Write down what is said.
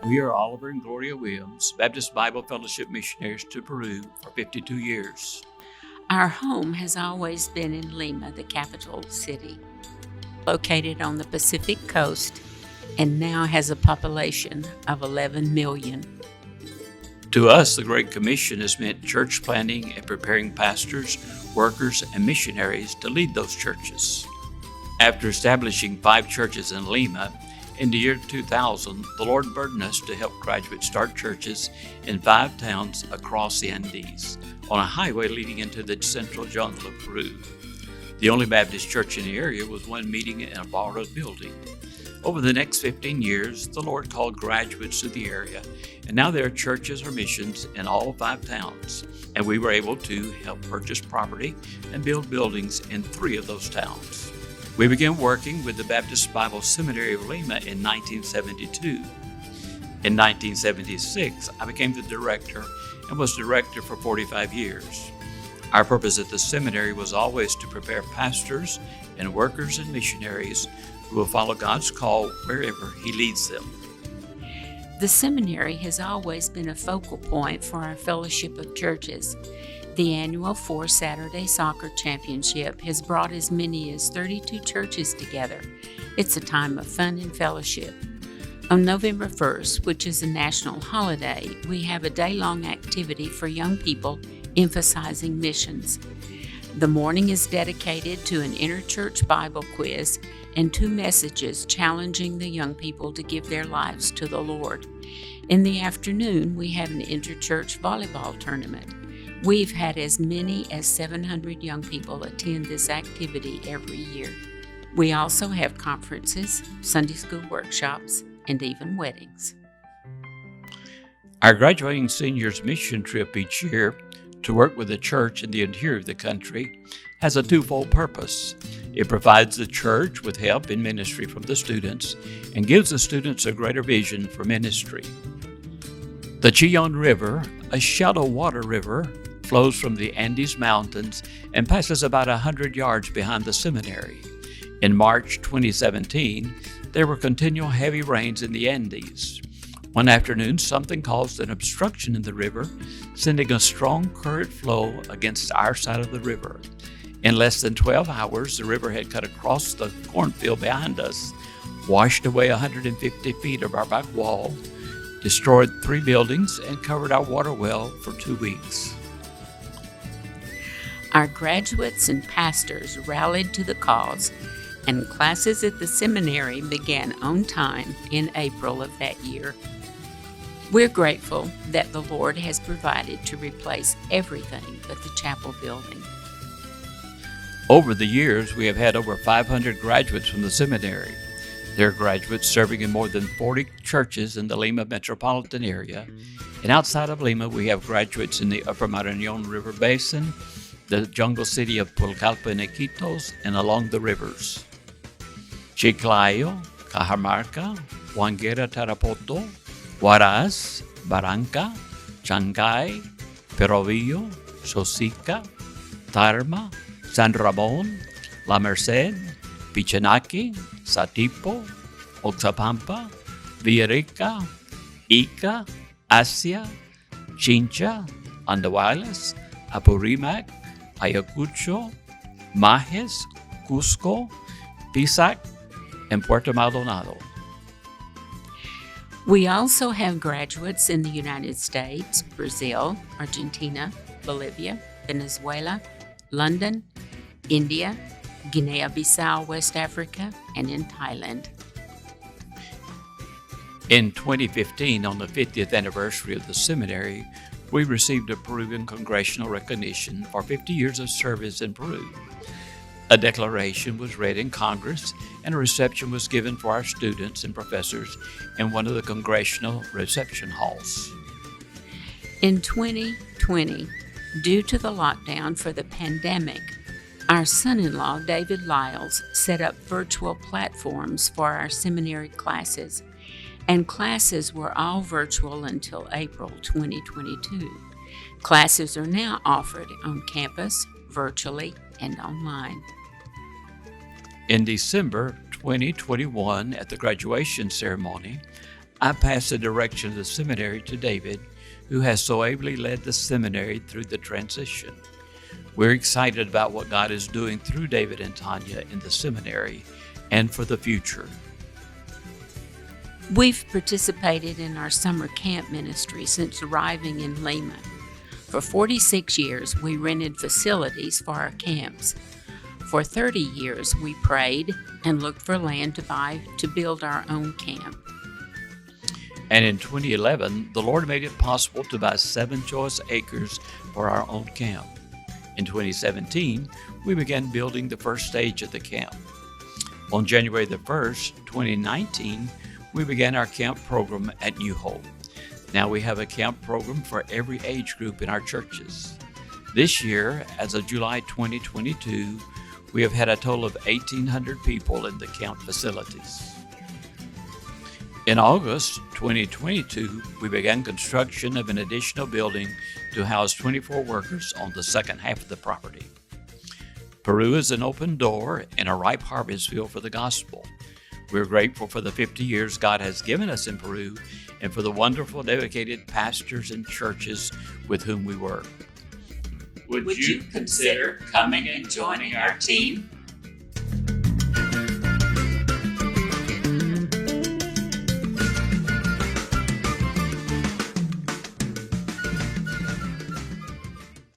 We are Oliver and Gloria Williams, Baptist Bible Fellowship missionaries to Peru for 52 years. Our home has always been in Lima, the capital city, located on the Pacific coast and now has a population of 11 million. To us, the Great Commission has meant church planting and preparing pastors, workers, and missionaries to lead those churches. After establishing 5 churches in Lima, in the year 2000, the Lord burdened us to help graduates start churches in 5 towns across the Andes on a highway leading into the central jungle of Peru. The only Baptist church in the area was one meeting in a borrowed building. Over the next 15 years, the Lord called graduates to the area, and now there are churches or missions in all 5 towns, and we were able to help purchase property and build buildings in 3 of those towns. We began working with the Baptist Bible Seminary of Lima in 1972. In 1976, I became the director and was director for 45 years. Our purpose at the seminary was always to prepare pastors and workers and missionaries who will follow God's call wherever He leads them. The seminary has always been a focal point for our fellowship of churches. The annual 4-Saturday Soccer Championship has brought as many as 32 churches together. It's a time of fun and fellowship. On November 1st, which is a national holiday, we have a day-long activity for young people emphasizing missions. The morning is dedicated to an interchurch Bible quiz and 2 messages challenging the young people to give their lives to the Lord. In the afternoon, we have an interchurch volleyball tournament. We've had as many as 700 young people attend this activity every year. We also have conferences, Sunday school workshops, and even weddings. Our graduating seniors mission trip each year to work with the church in the interior of the country has a twofold purpose. It provides the church with help in ministry from the students and gives the students a greater vision for ministry. The Chillon River, a shallow water river, flows from the Andes Mountains and passes about 100 yards behind the seminary. In March 2017, there were continual heavy rains in the Andes. One afternoon, something caused an obstruction in the river, sending a strong current flow against our side of the river. In less than 12 hours, the river had cut across the cornfield behind us, washed away 150 feet of our back wall, destroyed 3 buildings, and covered our water well for 2 weeks. Our graduates and pastors rallied to the cause, and classes at the seminary began on time in April of that year. We're grateful that the Lord has provided to replace everything but the chapel building. Over the years, we have had over 500 graduates from the seminary. There are graduates serving in more than 40 churches in the Lima metropolitan area, and outside of Lima, we have graduates in the Upper Marañón River Basin, the jungle city of Pucallpa and Iquitos, and along the rivers. Chiclayo, Cajamarca, Huanguera, Tarapoto, Huaraz, Barranca, Chancay, Perovillo, Sosica, Tarma, San Ramon, La Merced, Pichinaki, Satipo, Oxapampa, Villarica, Ica, Asia, Chincha, Andahuaylas, Apurimac, Ayacucho, Majes, Cusco, Pisac, and Puerto Maldonado. We also have graduates in the United States, Brazil, Argentina, Bolivia, Venezuela, London, India, Guinea-Bissau, West Africa, and in Thailand. In 2015, on the 50th anniversary of the seminary, we received a Peruvian congressional recognition for 50 years of service in Peru. A declaration was read in Congress, and a reception was given for our students and professors in one of the congressional reception halls. In 2020, due to the lockdown for the pandemic, our son-in-law, David Lyles, set up virtual platforms for our seminary classes, and classes were all virtual until April 2022. Classes are now offered on campus, virtually, and online. In December 2021, at the graduation ceremony, I pass the direction of the seminary to David, who has so ably led the seminary through the transition. We're excited about what God is doing through David and Tanya in the seminary and for the future. We've participated in our summer camp ministry since arriving in Lima. For 46 years, we rented facilities for our camps. For 30 years, we prayed and looked for land to buy to build our own camp. And in 2011, the Lord made it possible to buy 7 choice acres for our own camp. In 2017, we began building the first stage of the camp. On January the 1st, 2019, we began our camp program at New Hope. Now we have a camp program for every age group in our churches. This year, as of July 2022, we have had a total of 1,800 people in the camp facilities. In August 2022, we began construction of an additional building to house 24 workers on the second half of the property. Peru is an open door and a ripe harvest field for the gospel. We're grateful for the 50 years God has given us in Peru and for the wonderful, dedicated pastors and churches with whom we work. Would you consider coming and joining our team?